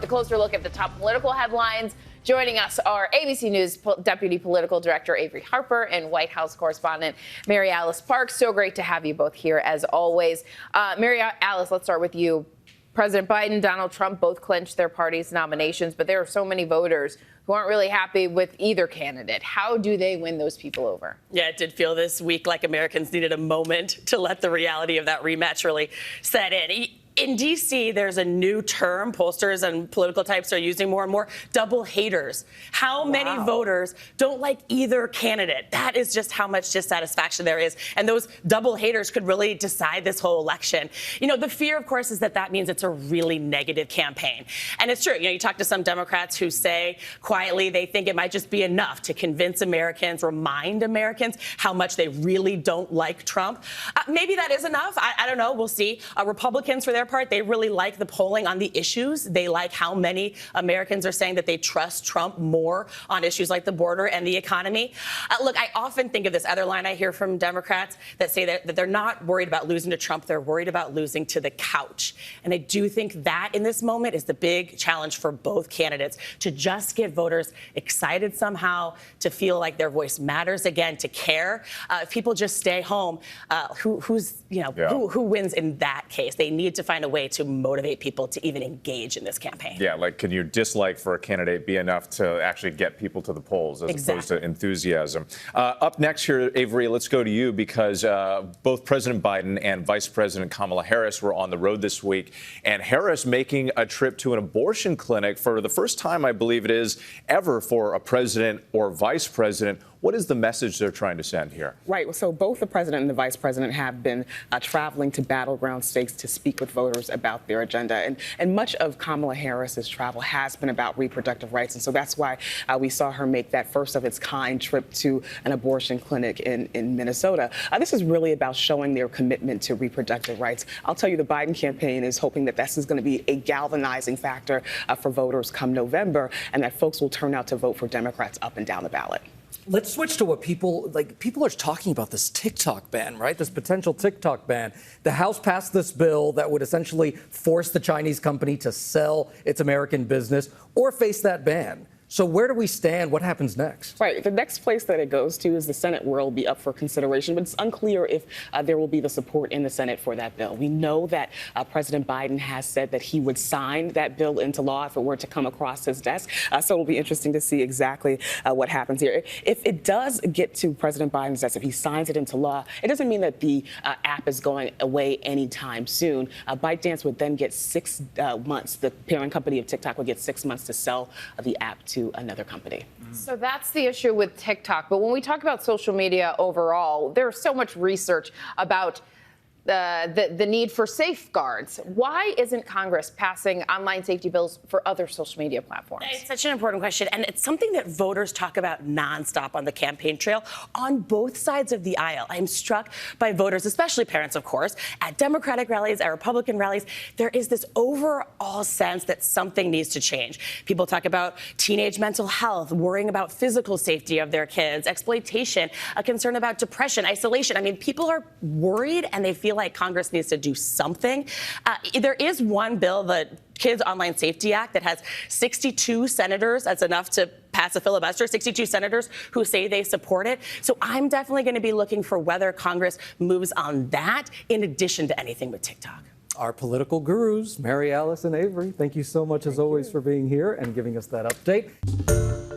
A closer look at the top political headlines. Joining us are ABC News Deputy Political Director Averi Harper and White House correspondent MaryAlice Parks. So great to have you both here, as always. MaryAlice, let's start with you. President Biden, Donald Trump both clinched their party's nominations, but there are so many voters who aren't really happy with either candidate. How do they win those people over? Yeah, it did feel this week like Americans needed a moment to let the reality of that rematch really set in. In D.C., there's a new term pollsters and political types are using more and more: double haters. How many voters don't like either candidate? That is just how much dissatisfaction there is. And those double haters could really decide this whole election. You know, the fear, of course, is that that means it's a really negative campaign. And it's true. You know, you talk to some Democrats who say quietly they think it might just be enough to convince Americans, remind Americans how much they really don't like Trump. Maybe that is enough. I don't know. We'll see. Republicans, for their part, they really like the polling on the issues. They like how many Americans are saying that they trust Trump more on issues like the border and the economy. Look, I often think of this other line I hear from Democrats that say that they're not worried about losing to Trump. They're worried about losing to the couch. And I do think that in this moment is the big challenge for both candidates, to just get voters excited somehow, to feel like their voice matters again, to care. If people just stay home, who wins in that case? They need to find a way to motivate people to even engage in this campaign. Yeah, like, can your dislike for a candidate be enough to actually get people to the polls as opposed to enthusiasm? Up next here, Averi, let's go to you, because both President Biden and Vice President Kamala Harris were on the road this week, and Harris making a trip to an abortion clinic for the first time, I believe it is, ever for a president or vice president. What is the message they're trying to send here? Right. So both the president and the vice president have been traveling to battleground states to speak with voters about their agenda. And much of Kamala Harris's travel has been about reproductive rights. And so that's why we saw her make that first of its kind trip to an abortion clinic in Minnesota. This is really about showing their commitment to reproductive rights. I'll tell you, the Biden campaign is hoping that this is going to be a galvanizing factor for voters come November, and that folks will turn out to vote for Democrats up and down the ballot. Let's switch to what people are talking about, this TikTok ban, right? This potential TikTok ban. The House passed this bill that would essentially force the Chinese company to sell its American business or face that ban. So where do we stand? What happens next? Right. The next place that it goes to is the Senate, where it will be up for consideration. But it's unclear if there will be the support in the Senate for that bill. We know that President Biden has said that he would sign that bill into law if it were to come across his desk. So it'll be interesting to see exactly what happens here. If it does get to President Biden's desk, if he signs it into law, it doesn't mean that the app is going away anytime soon. ByteDance would then get 6 months. The parent company of TikTok would get 6 months to sell the app to another company. So that's the issue with TikTok. But when we talk about social media overall, there's so much research about the need for safeguards. Why isn't Congress passing online safety bills for other social media platforms? It's such an important question, and it's something that voters talk about nonstop on the campaign trail on both sides of the aisle. I'm struck by voters, especially parents, of course, at Democratic rallies, at Republican rallies. There is this overall sense that something needs to change. People talk about teenage mental health, worrying about physical safety of their kids, exploitation, a concern about depression, isolation. I mean, people are worried, and they feel like Congress needs to do something. There is one bill, the Kids Online Safety Act, that has 62 senators. That's enough to pass a filibuster. 62 senators who say they support it. So I'm definitely going to be looking for whether Congress moves on that in addition to anything with TikTok. Our political gurus, MaryAlice and Averi, thank you so much, as always, for being here and giving us that update.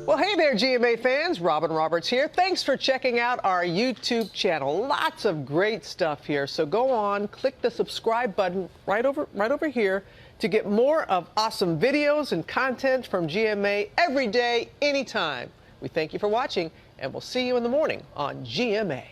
Well, hey there, GMA fans. Robin Roberts here. Thanks for checking out our YouTube channel. Lots of great stuff here. So go on, click the subscribe button right over here to get more of awesome videos and content from GMA every day, anytime. We thank you for watching, and we'll see you in the morning on GMA.